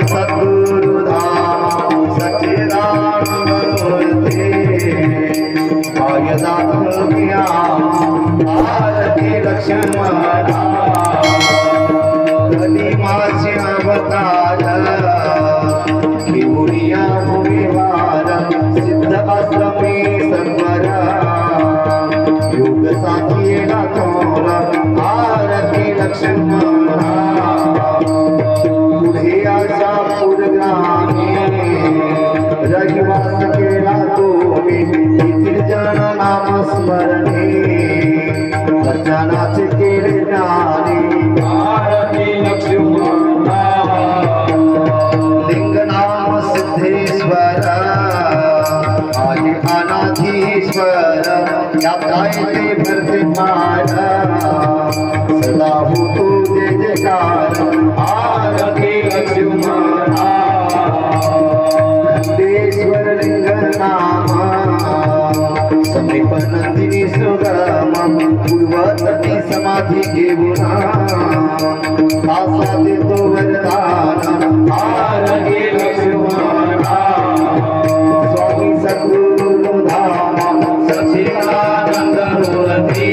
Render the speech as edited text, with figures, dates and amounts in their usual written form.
सद्गुरुधाम सच्चिदानंदमूर्ते आयदात्म्या आरती लक्ष्मणा कलिमाचे अवतार किमुनिया भूमिवार सिद्ध अष्टमी संवर योग साथीला थोर आरती लक्ष्मणा रहिवास केला तुम्ही कीर्तन नाम स्मरणे वचनाचे केले ज्ञानी आरती लक्ष्मणा लिंग नाम सिद्धेश्वर आदि अनाधीश्वर या गायते भरते मार सदा होतो जय जयकार आरती लक्ष्मणा लिंग नाम समीप नंदिनी सुगम पूर्वतटी समाधी घेऊन आसा देतो वरदान आरती लक्ष्मणा स्वामी सद्गुरुधाम सच्चिदानंद मूर्ती